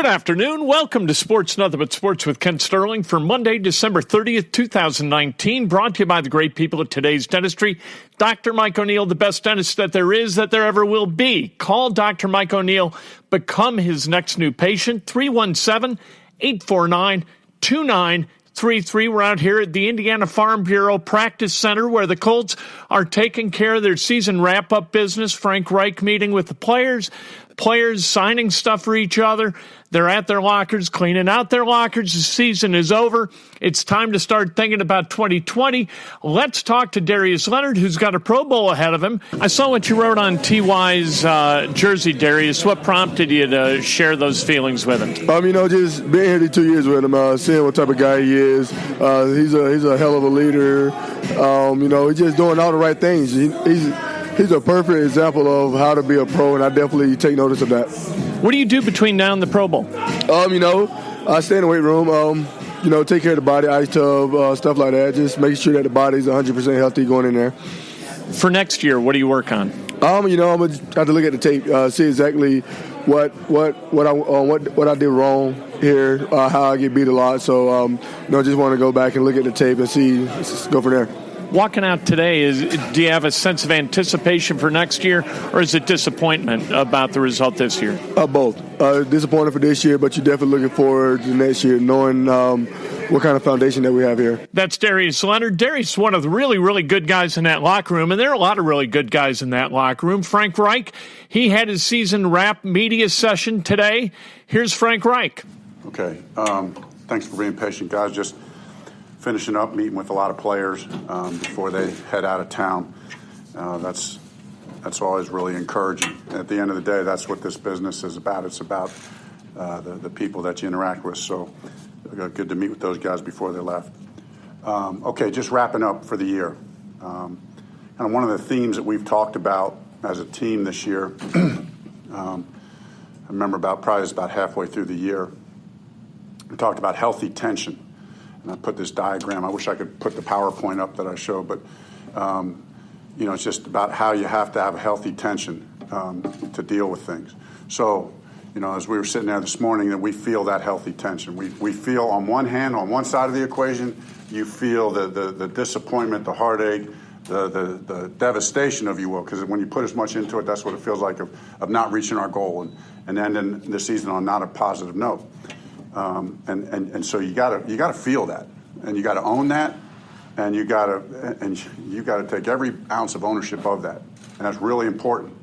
Good afternoon. Welcome to Sports Nothing But Sports with Ken Sterling for Monday, December 30th, 2019. Brought to you by the great people at Today's Dentistry. Dr. Mike O'Neill, the best dentist that there is, that there ever will be. Call Dr. Mike O'Neill. Become his next new patient. 317-849-2933. We're out here at the Indiana Farm Bureau Practice Center where the Colts are taking care of their season wrap-up business. Frank Reich meeting with the players signing stuff for each other. They're at their lockers, cleaning out their lockers. The season is over. It's time to start thinking about 2020. Let's talk to Darius Leonard, who's got a Pro Bowl ahead of him. I saw what you wrote on T.Y.'s jersey, Darius. What prompted you to share those feelings with him? Just being here these 2 years with him, seeing what type of guy he is. He's a hell of a leader. He's just doing all the right things. He's a perfect example of how to be a pro, and I definitely take notice of that. What do you do between now and the Pro Bowl? I stay in the weight room, take care of the body, ice tub, stuff like that. Just make sure that the body's 100% healthy going in there. For next year, what do you work on? I'm gonna have to look at the tape, see exactly what I did wrong here, how I get beat a lot. So, just want to go back and look at the tape and go from there. Walking out today, do you have a sense of anticipation for next year, or is it disappointment about the result this year? Both. Disappointed for this year, but you're definitely looking forward to next year, knowing what kind of foundation that we have here. That's Darius Leonard. Darius is one of the really, really good guys in that locker room, and there are a lot of really good guys in that locker room. Frank Reich, he had his season wrap media session today. Here's Frank Reich. Okay. Thanks for being patient, guys. Just finishing up, meeting with a lot of players before they head out of town. That's always really encouraging. At the end of the day, that's what this business is about. It's about the people that you interact with. So good to meet with those guys before they left. Just wrapping up for the year. And one of the themes that we've talked about as a team this year, I remember about halfway through the year, we talked about healthy tension. And I put this diagram. I wish I could put the PowerPoint up that I showed, but it's just about how you have to have a healthy tension to deal with things. So, as we were sitting there this morning, that we feel that healthy tension. We feel on one hand, on one side of the equation, you feel the disappointment, the heartache, the devastation, if you will, because when you put as much into it, that's what it feels like of not reaching our goal and ending the season on not a positive note. And so you gotta feel that, and you gotta own that, and you gotta take every ounce of ownership of that, and that's really important.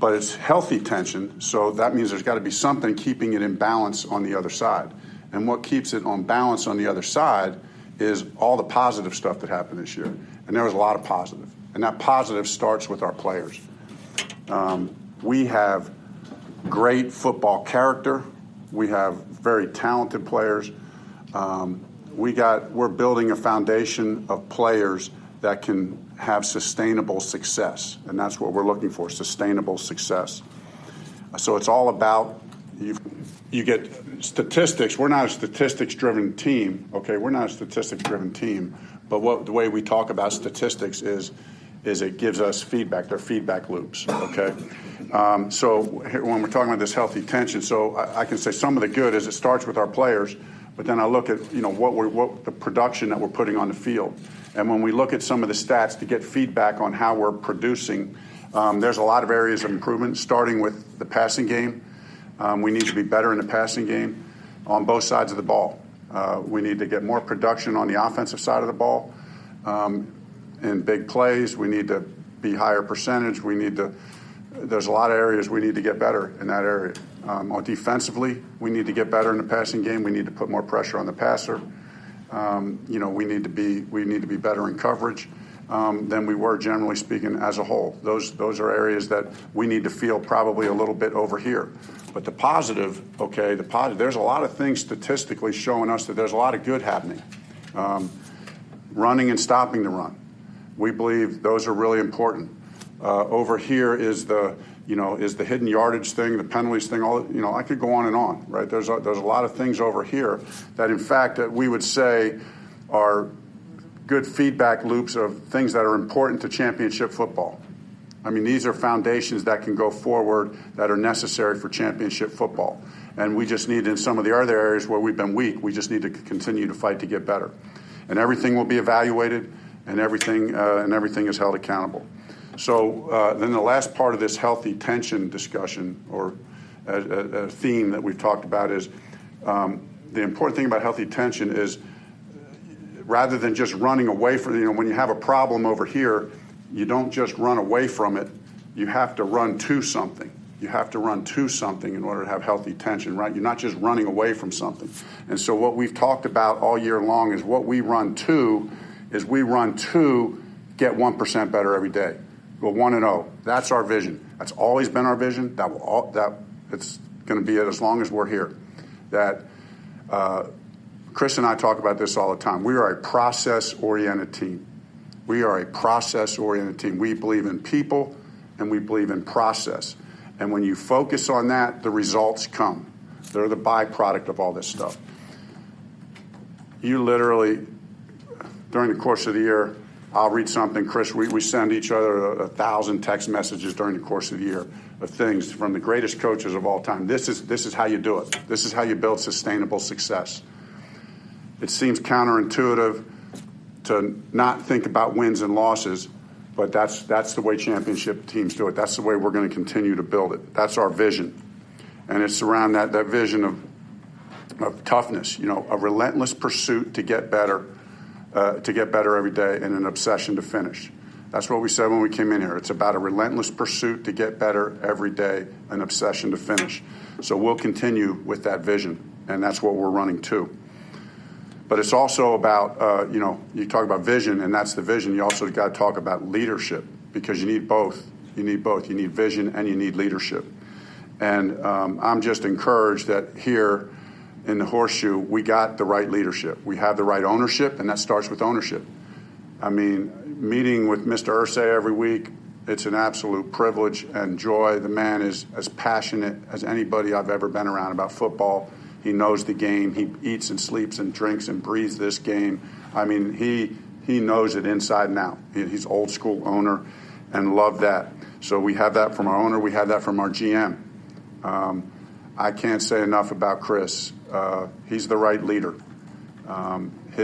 But it's healthy tension, so that means there's got to be something keeping it in balance on the other side. And what keeps it on balance on the other side is all the positive stuff that happened this year, and there was a lot of positive, and that positive starts with our players. We have great football character. We have very talented players. We're building a foundation of players that can have sustainable success, and that's what we're looking for, sustainable success. So it's all about, you get statistics. We're not a statistics-driven team, okay? We're not a statistics-driven team, but the way we talk about statistics is it gives us feedback. They're feedback loops, okay? So when we're talking about this healthy tension, so I can say some of the good is it starts with our players, but then I look at what the production that we're putting on the field, and when we look at some of the stats to get feedback on how we're producing, there's a lot of areas of improvement, starting with the passing game. We need to be better in the passing game on both sides of the ball. We need to get more production on the offensive side of the ball. In big plays, we need to be higher percentage. There's a lot of areas we need to get better in that area. Defensively, we need to get better in the passing game. We need to put more pressure on the passer. We need to be better in coverage than we were, generally speaking, as a whole. Those are areas that we need to feel probably a little bit over here. But the positive, there's a lot of things statistically showing us that there's a lot of good happening. Running and stopping the run. We believe those are really important. Over here is the hidden yardage thing, the penalties thing. I could go on and on, right? There's a lot of things over here that, in fact, that we would say are good feedback loops of things that are important to championship football. I mean, these are foundations that can go forward that are necessary for championship football. And we just need, in some of the other areas where we've been weak, we just need to continue to fight to get better. And everything will be evaluated, and everything is held accountable. So then the last part of this healthy tension discussion, or a theme that we've talked about, is the important thing about healthy tension is, rather than just running away from, when you have a problem over here, you don't just run away from it. You have to run to something. You have to run to something in order to have healthy tension, right? You're not just running away from something. And so what we've talked about all year long is what we run to is we run to get 1% better every day. Go 1-0. That's our vision. That's always been our vision. It's going to be it as long as we're here. That Chris and I talk about this all the time. We are a process-oriented team. We are a process-oriented team. We believe in people, and we believe in process. And when you focus on that, the results come. They're the byproduct of all this stuff. You literally, during the course of the year, I'll read something, Chris, we send each other 1,000 text messages during the course of the year of things from the greatest coaches of all time. This is how you do it. This is how you build sustainable success. It seems counterintuitive to not think about wins and losses, but that's the way championship teams do it. That's the way we're going to continue to build it. That's our vision. And it's around that vision of toughness, a relentless pursuit to get better every day, and an obsession to finish. That's what we said when we came in here. It's about a relentless pursuit to get better every day, an obsession to finish. So we'll continue with that vision, and that's what we're running to. But it's also about, you talk about vision, and that's the vision. You also got to talk about leadership, because you need both. You need both. You need vision and you need leadership. And I'm just encouraged that here in the Horseshoe, we got the right leadership. We have the right ownership, and that starts with ownership. I mean, meeting with Mr. Irsay every week, it's an absolute privilege and joy. The man is as passionate as anybody I've ever been around about football. He knows the game. He eats and sleeps and drinks and breathes this game. I mean, he knows it inside and out. He's old school owner, and love that. So we have that from our owner. We have that from our GM. I can't say enough about Chris. He's the right leader. He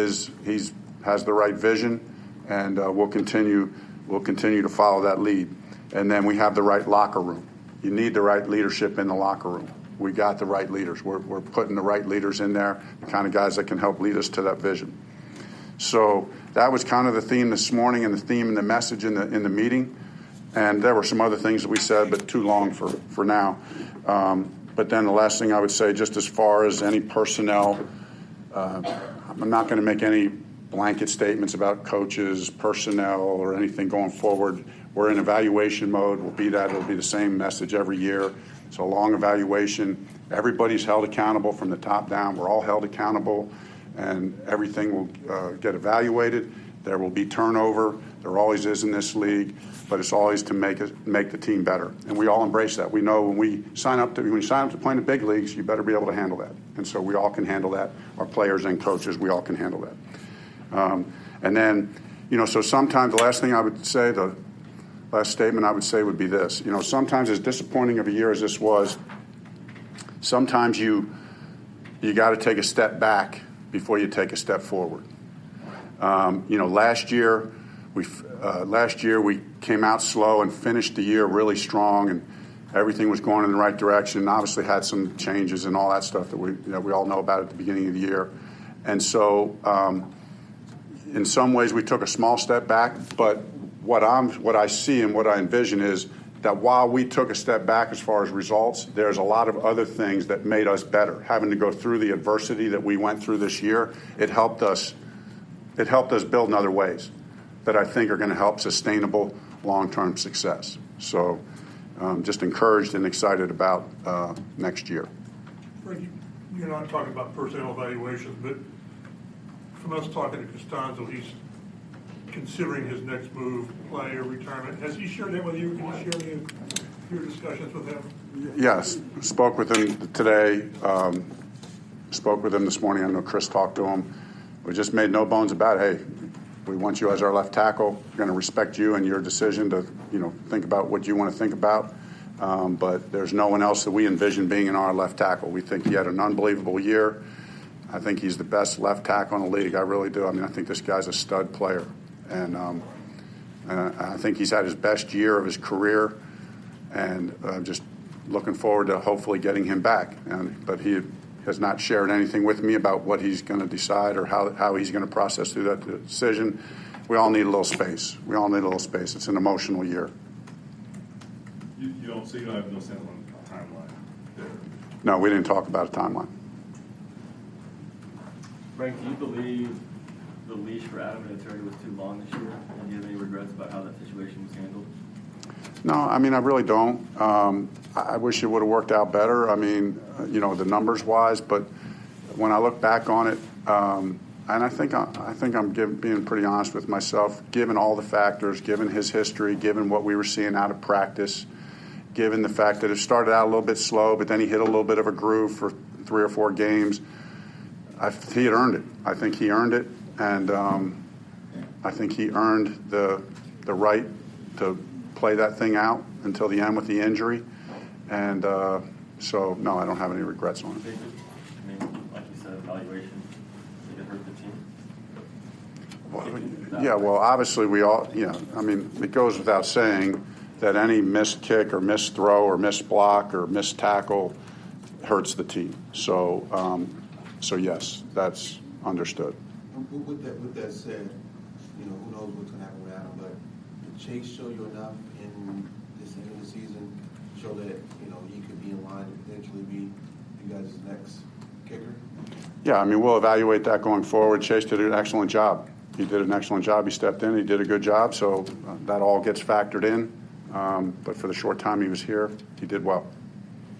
has the right vision, and we'll continue to follow that lead. And then we have the right locker room. You need the right leadership in the locker room. We got the right leaders. We're putting the right leaders in there, the kind of guys that can help lead us to that vision. So that was kind of the theme this morning, and the theme and the message in the meeting. And there were some other things that we said, but too long for now. But then the last thing I would say, just as far as any personnel, I'm not going to make any blanket statements about coaches, personnel, or anything going forward. We're in evaluation mode. We'll be that. It'll be the same message every year. It's a long evaluation. Everybody's held accountable from the top down. We're all held accountable, and everything will get evaluated. There will be turnover. There always is in this league, but it's always to make the team better. And we all embrace that. We know when you sign up to play in the big leagues, you better be able to handle that. And so we all can handle that. Our players and coaches, we all can handle that. And then, so sometimes the last thing I would say, the last statement I would say would be this. Sometimes, as disappointing of a year as this was, sometimes you got to take a step back before you take a step forward. Last year we came out slow and finished the year really strong, and everything was going in the right direction. Obviously had some changes and all that stuff that we all know about at the beginning of the year. And so in some ways we took a small step back, but what I see and what I envision is that while we took a step back as far as results, there's a lot of other things that made us better. Having to go through the adversity that we went through this year, it helped us build in other ways that I think are going to help sustainable long-term success. So just encouraged and excited about next year. Frank, you're not talking about personnel evaluations, but from us talking to Costanzo, he's considering his next move, play or retirement. Has he shared that with you? Can you share your discussions with him? Yes. Spoke with him today. Spoke with him this morning. I know Chris talked to him. We just made no bones about it. Hey, We want you as our left tackle. We're going to respect you and your decision to, think about what you want to think about. But there's no one else that we envision being in our left tackle. We think he had an unbelievable year. I think he's the best left tackle in the league. I really do. I mean, I think this guy's a stud player. And I think he's had his best year of his career. And just looking forward to hopefully getting him back. But he has not shared anything with me about what he's going to decide or how he's going to process through that decision. We all need a little space. It's an emotional year. You don't have no sense on a timeline there. No, we didn't talk about a timeline. Frank, do you believe the leash for Adam and Attorney was too long this year? And do you have any regrets about how that situation was handled? No, I mean, I really don't. I wish it would have worked out better. I mean, the numbers-wise, but when I look back on it, and I think I'm being pretty honest with myself, given all the factors, given his history, given what we were seeing out of practice, given the fact that it started out a little bit slow, but then he hit a little bit of a groove for 3 or 4 games. He had earned it. I think he earned it, and I think he earned the right to play that thing out until the end with the injury. And so, no, I don't have any regrets on it. I mean, like you said, evaluation, did it hurt the team? Well, obviously we all, I mean, it goes without saying that any missed kick or missed throw or missed block or missed tackle hurts the team. So, yes, that's understood. With that said, who knows what's going to happen with Adam, but did Chase show you enough in this end of the season to show that, he could be in line to potentially be you guys' next kicker? Yeah, I mean, we'll evaluate that going forward. Chase did an excellent job. He did an excellent job. He stepped in. He did a good job, so that all gets factored in. But for the short time he was here, he did well.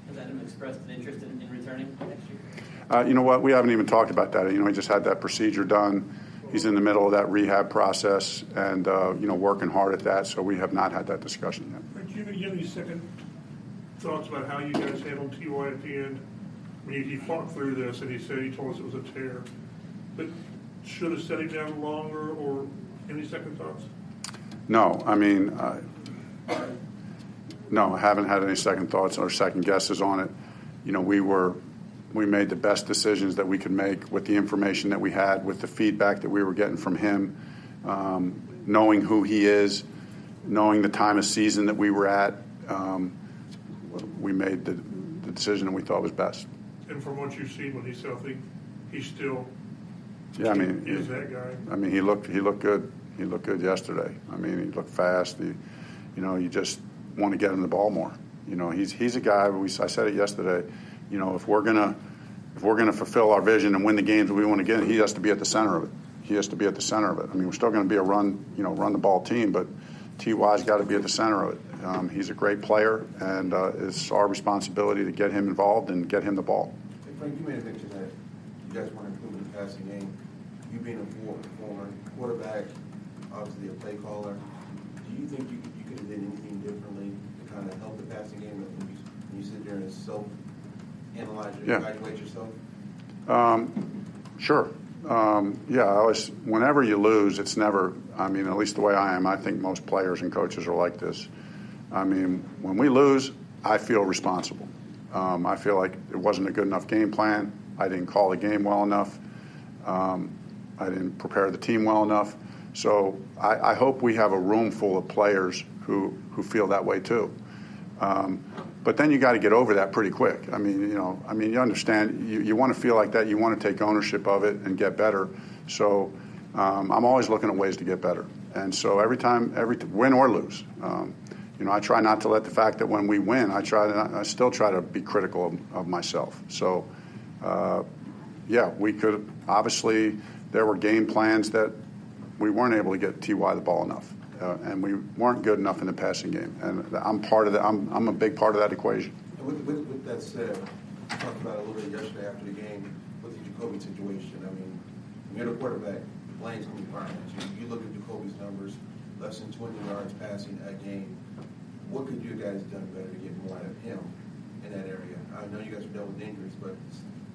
Has Adam expressed an interest in returning next year? You know what? We haven't even talked about that. He just had that procedure done. He's in the middle of that rehab process and, working hard at that, so we have not had that discussion yet. Do you have any second thoughts about how you guys handled T.Y. at the end? I mean, he fought through this, and he told us it was a tear. But should have set him down longer, or any second thoughts? No, I mean, no, I haven't had any second thoughts or second guesses on it. We made the best decisions that we could make with the information that we had, with the feedback that we were getting from him, knowing who he is, knowing the time of season that we were at. We made the decision that we thought was best. And from what you've seen when he's healthy, he's still is that guy. I mean, he looked good. He looked good yesterday. I mean, he looked fast. You just want to get him the ball more. He's a guy. I said it yesterday. If we're gonna fulfill our vision and win the games that we want to get, he has to be at the center of it. I mean, we're still going to be a run the ball team, but T.Y.'s got to be at the center of it. He's a great player, and it's our responsibility to get him involved and get him the ball. Hey, Frank, you made a mention that you guys want to improve in the passing game. You being a former quarterback, obviously a play caller, do you think you could have did anything differently to kind of help the passing game when you sit there and self-analyze or evaluate yourself? Sure. Whenever you lose, it's never, I mean, at least the way I am, I think most players and coaches are like this. I mean, when we lose, I feel responsible. I feel like it wasn't a good enough game plan. I didn't call the game well enough. I didn't prepare the team well enough. So I hope we have a room full of players who feel that way too. But then you got to get over that pretty quick. I mean, you understand. You want to feel like that. You want to take ownership of it and get better. So I'm always looking at ways to get better. And so every win or lose, I try not to let the fact that when we win, I still try to be critical of myself. So we could obviously there were game plans that we weren't able to get T.Y. the ball enough. And we weren't good enough in the passing game, and I'm part of that. I'm a big part of that equation. And with that said, we talked about it a little bit yesterday after the game with the Jacoby situation. I mean, when you're the quarterback, the blame's going to be thrown at you. You look at Jacoby's numbers, less than 20 yards passing a game. What could you guys have done better to get more out of him in that area? I know you guys have dealt with injuries, but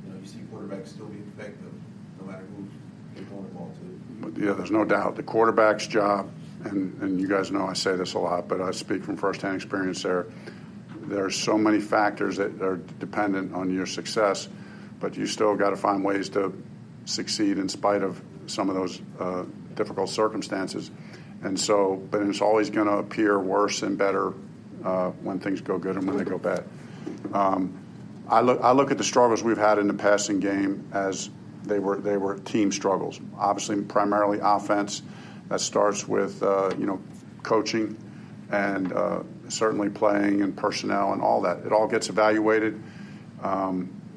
you see quarterbacks still be effective no matter who's They're throwing the ball too. But, yeah, there's no doubt. The quarterback's job, and you guys know I say this a lot, but I speak from firsthand experience there. There's so many factors that are dependent on your success, but you still got to find ways to succeed in spite of some of those difficult circumstances. And so, but it's always going to appear worse and better when things go good and when they go bad. I look at the struggles we've had in the passing game as they were team struggles. Obviously, primarily offense. That starts with coaching and certainly playing and personnel and all that. It all gets evaluated.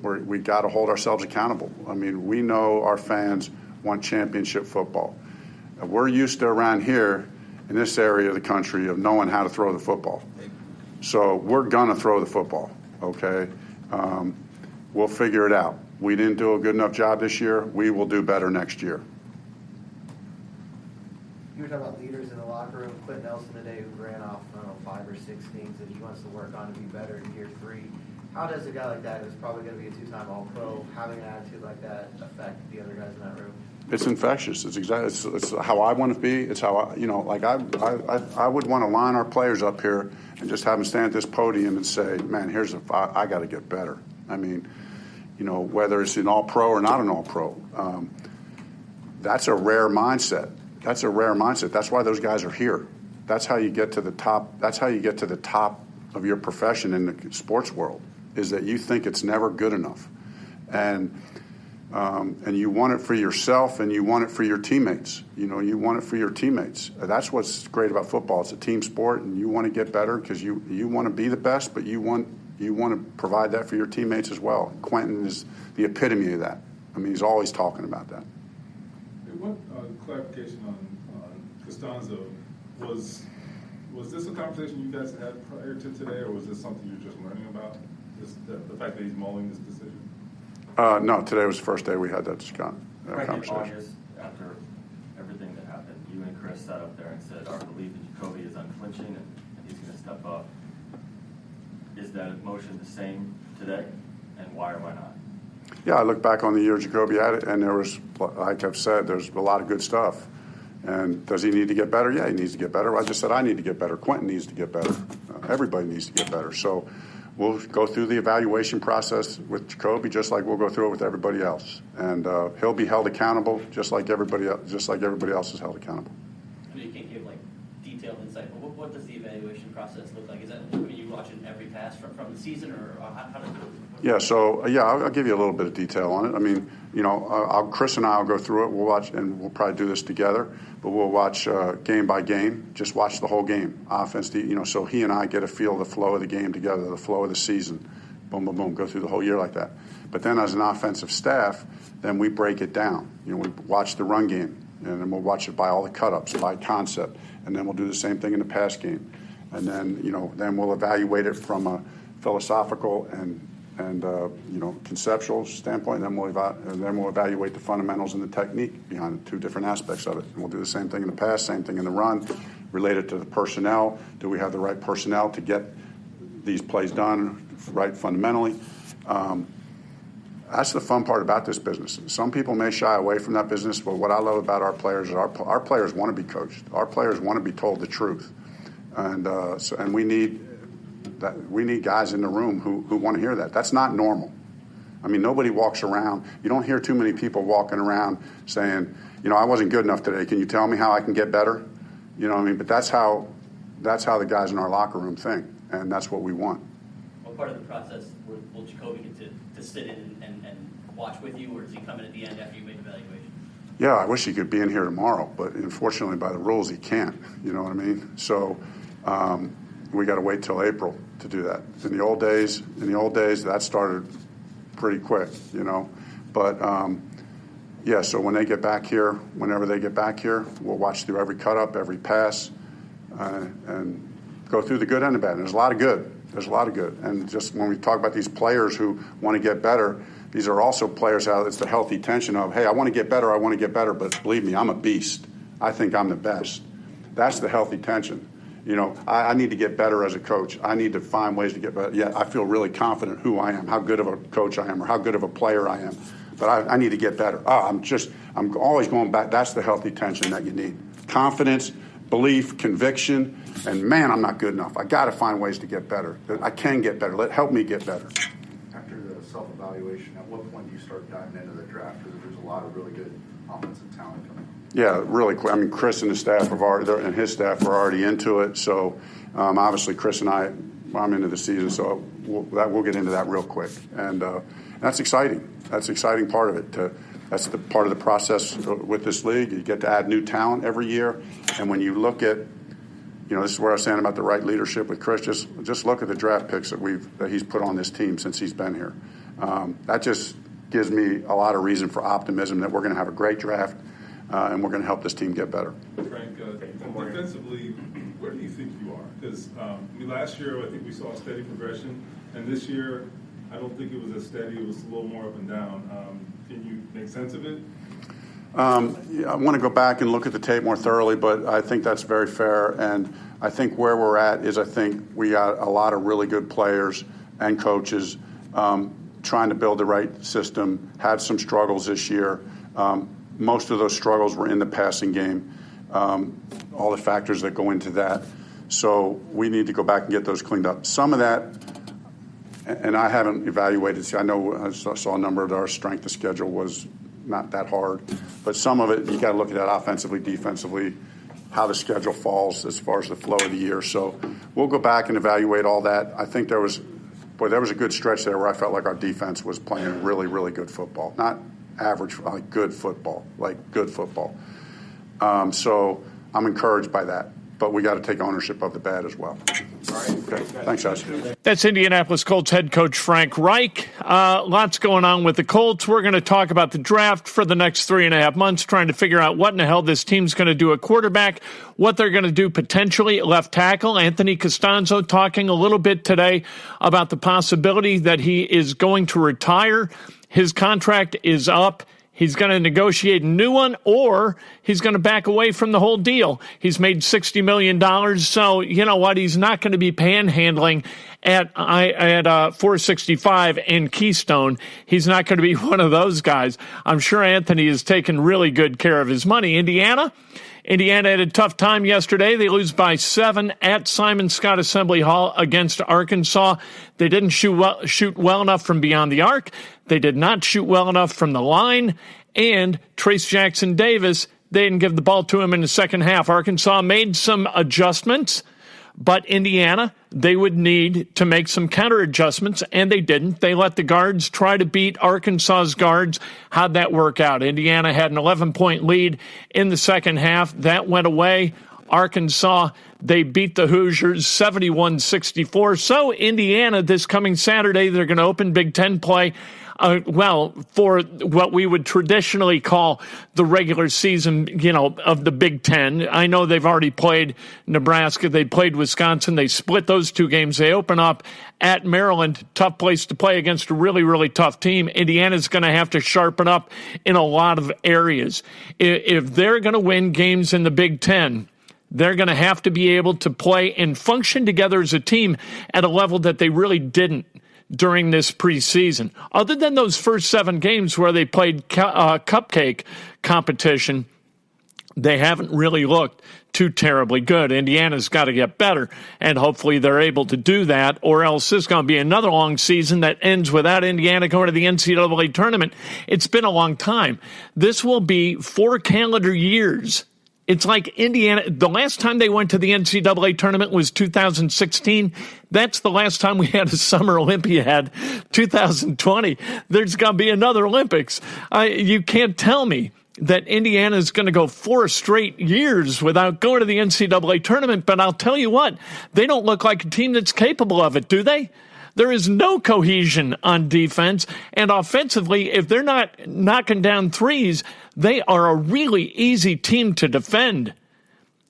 We got to hold ourselves accountable. I mean, we know our fans want championship football. We're used to around here in this area of the country of knowing how to throw the football. So we're going to throw the football, okay? We'll figure it out. We didn't do a good enough job this year. We will do better next year. You were talking about leaders in the locker room. Quentin Nelson today, who ran off, 5 or 6 things that he wants to work on to be better in year 3. How does a guy like that, who's probably going to be a 2-time All-Pro, having an attitude like that affect the other guys in that room? It's infectious. It's how I want to be. It's how I would want to line our players up here and just have them stand at this podium and say, man, I got to get better. I mean, whether it's an All-Pro or not an All-Pro, that's a rare mindset. That's a rare mindset. That's why those guys are here. That's how you get to the top. That's how you get to the top of your profession in the sports world, is that you think it's never good enough. And you want it for yourself and you want it for your teammates. You want it for your teammates. That's what's great about football. It's a team sport, and you want to get better because you want to be the best, but you want to provide that for your teammates as well. Quentin is the epitome of that. I mean, he's always talking about that. What clarification on Costanzo, was this a conversation you guys had prior to today, or was this something you're just learning about, the fact that he's mulling this decision? No, today was the first day we had that conversation. In August, after everything that happened, you and Chris sat up there and said, our belief in Jacoby is unflinching and he's going to step up. Is that emotion the same today, and why or why not? Yeah, I look back on the year Jacoby had it, and there was, like I've said, there's a lot of good stuff. And does he need to get better? Yeah, he needs to get better. I just said I need to get better. Quentin needs to get better. Everybody needs to get better. So we'll go through the evaluation process with Jacoby just like we'll go through it with everybody else. And he'll be held accountable just like everybody else is held accountable. I mean, you can't give detailed insight, but what does the evaluation process look like? Is that you watching every pass from the season, or how does it work? Yeah, so I'll give you a little bit of detail on it. I mean, Chris and I will go through it. We'll watch, and we'll probably do this together. But we'll watch game by game. Just watch the whole game, offense. So he and I get a feel of the flow of the game together, the flow of the season. Boom, boom, boom. Go through the whole year like that. But then, as an offensive staff, then we break it down. We watch the run game, and then we'll watch it by all the cut-ups, by concept, and then we'll do the same thing in the pass game. And then, then we'll evaluate it from a philosophical and conceptual standpoint, and then we'll evaluate the fundamentals and the technique behind the 2 different aspects of it. And we'll do the same thing in the pass, same thing in the run, related to the personnel. Do we have the right personnel to get these plays done right fundamentally? That's the fun part about this business. Some people may shy away from that business, but what I love about our players is our players want to be coached. Our players want to be told the truth, and we need guys in the room who want to hear that. That's not normal. I mean, nobody walks around. You don't hear too many people walking around saying, I wasn't good enough today. Can you tell me how I can get better? You know what I mean? But that's how the guys in our locker room think, and that's what we want. What part of the process will Jacoby get to sit in and watch with you, or does he come in at the end after you make the evaluation? Yeah, I wish he could be in here tomorrow, but unfortunately by the rules he can't. You know what I mean? So we got to wait till April to do that. In the old days, that started pretty quick, But so when they get back here, whenever they get back here, we'll watch through every cut up, every pass, and go through the good and the bad. And there's a lot of good. And just when we talk about these players who want to get better, these are also players out. It's the healthy tension of, hey, I want to get better, but believe me, I'm a beast. I think I'm the best. That's the healthy tension. I need to get better as a coach. I need to find ways to get better. Yeah, I feel really confident who I am, how good of a coach I am, or how good of a player I am. but I need to get better. I'm always going back. That's the healthy tension that you need. Confidence, belief, conviction, and man, I'm not good enough. I got to find ways to get better. I can get better. Help me get better. After the self-evaluation, at what point do you start diving into the draft? Because there's a lot of really good offensive talent coming. Yeah, really quick. I mean, Chris and his staff are already into it. So obviously, Chris and I'm into the season, so we'll get into that real quick. And that's exciting. That's the exciting part of it. That's the part of the process with this league. You get to add new talent every year. And when you look at, this is where I was saying about the right leadership with Chris. Just look at the draft picks that he's put on this team since he's been here. That just gives me a lot of reason for optimism that we're going to have a great draft and we're going to help this team get better. Frank, defensively, where do you think you are? Because last year I think we saw a steady progression, and this year I don't think it was as steady. It was a little more up and down. Can you make sense of it? I want to go back and look at the tape more thoroughly, but I think that's very fair. And I think where we're at is I think we got a lot of really good players and coaches trying to build the right system, had some struggles this year. Most of those struggles were in the passing game, all the factors that go into that. So we need to go back and get those cleaned up. Some of that, and I haven't evaluated. See, I know I saw a number of our strength of schedule was not that hard, but some of it you got to look at that offensively, defensively, how the schedule falls as far as the flow of the year. So we'll go back and evaluate all that. I think there was a good stretch there where I felt like our defense was playing really, really good football, not average, like good football, So I'm encouraged by that. But we got to take ownership of the bad as well. All right. Okay. Thanks, guys. That's Indianapolis Colts head coach Frank Reich. Lots going on with the Colts. We're going to talk about the draft for the next 3.5 months, trying to figure out what in the hell this team's going to do at quarterback, what they're going to do potentially at left tackle. Anthony Costanzo talking a little bit today about the possibility that he is going to retire. His contract is up. He's going to negotiate a new one, or he's going to back away from the whole deal. He's made $60 million, so you know what? He's not going to be panhandling at 465 and Keystone. He's not going to be one of those guys. I'm sure Anthony has taken really good care of his money. Indiana had a tough time yesterday. They lose by 7 at Simon Scott Assembly Hall against Arkansas. They didn't shoot well enough from beyond the arc. They did not shoot well enough from the line. And Trace Jackson Davis, they didn't give the ball to him in the second half. Arkansas made some adjustments, but Indiana, they would need to make some counter adjustments, and they didn't. They let the guards try to beat Arkansas's guards. How'd that work out? Indiana had an 11-point lead in the second half. That went away. Arkansas, they beat the Hoosiers 71-64. So Indiana, this coming Saturday, they're going to open Big Ten play. For what we would traditionally call the regular season, of the Big Ten. I know they've already played Nebraska. They played Wisconsin. They split those 2 games. They open up at Maryland. Tough place to play against a really, really tough team. Indiana's going to have to sharpen up in a lot of areas. If they're going to win games in the Big Ten, they're going to have to be able to play and function together as a team at a level that they really didn't during this preseason. Other than those first 7 games where they played cupcake competition, they haven't really looked too terribly good. Indiana's got to get better, and hopefully they're able to do that, or else this is going to be another long season that ends without Indiana going to the NCAA tournament. It's been a long time. This will be 4 calendar years. It's like Indiana, the last time they went to the NCAA tournament was 2016. That's the last time we had a Summer Olympiad, 2020. There's going to be another Olympics. You can't tell me that Indiana is going to go 4 straight years without going to the NCAA tournament, but I'll tell you what, they don't look like a team that's capable of it, do they? There is no cohesion on defense, and offensively, if they're not knocking down threes, they are a really easy team to defend.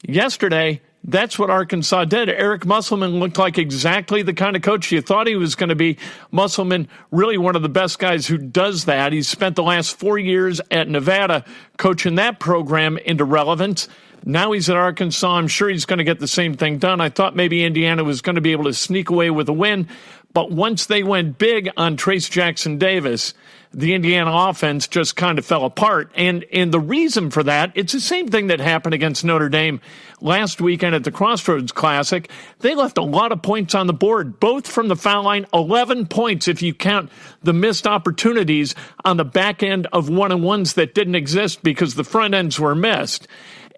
Yesterday, that's what Arkansas did. Eric Musselman looked like exactly the kind of coach you thought he was going to be. Musselman, really one of the best guys who does that. He's spent the last 4 years at Nevada coaching that program into relevance. Now he's at Arkansas. I'm sure he's going to get the same thing done. I thought maybe Indiana was going to be able to sneak away with a win, but once they went big on Trace Jackson Davis, the Indiana offense just kind of fell apart. And the reason for that, it's the same thing that happened against Notre Dame last weekend at the Crossroads Classic. They left a lot of points on the board, both from the foul line, 11 points if you count the missed opportunities on the back end of one-on-ones that didn't exist because the front ends were missed.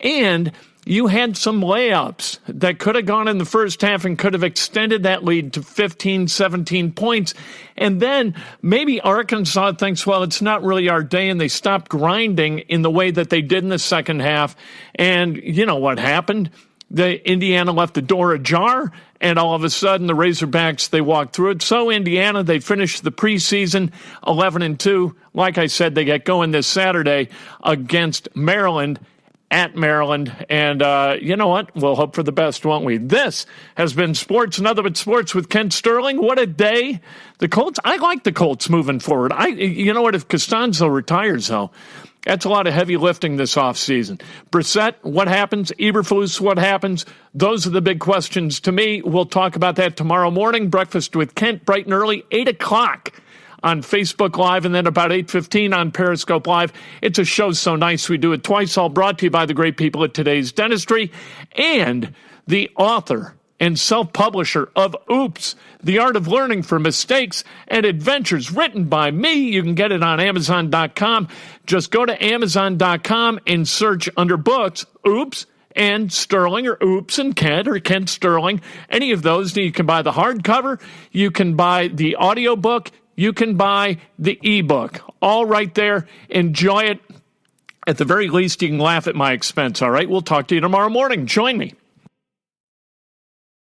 And you had some layups that could have gone in the first half and could have extended that lead to 15, 17 points. And then maybe Arkansas thinks, well, it's not really our day, and they stopped grinding in the way that they did in the second half. And you know what happened? The Indiana left the door ajar, and all of a sudden the Razorbacks, they walked through it. So Indiana, they finished the preseason 11-2. Like I said, they get going this Saturday against Maryland. At Maryland, and you know what? We'll hope for the best, won't we? This has been Sports, Nothing But Sports with Kent Sterling. What a day. The Colts, I like the Colts moving forward. You know what? If Costanzo retires, though, that's a lot of heavy lifting this offseason. Brissett, what happens? Eberflus, what happens? Those are the big questions to me. We'll talk about that tomorrow morning. Breakfast with Kent, bright and early, 8 o'clock. On Facebook Live, and then about 8:15 on Periscope Live. It's a show so nice we do it twice, all brought to you by the great people at Today's Dentistry and the author and self-publisher of Oops, The Art of Learning from Mistakes and Adventures, written by me. You can get it on Amazon.com. Just go to Amazon.com and search under books, Oops, and Sterling, or Oops and Kent, or Kent Sterling. Any of those. You can buy the hardcover. You can buy the audiobook. You can buy the ebook. All right there. Enjoy it. At the very least, you can laugh at my expense, all right? We'll talk to you tomorrow morning. Join me.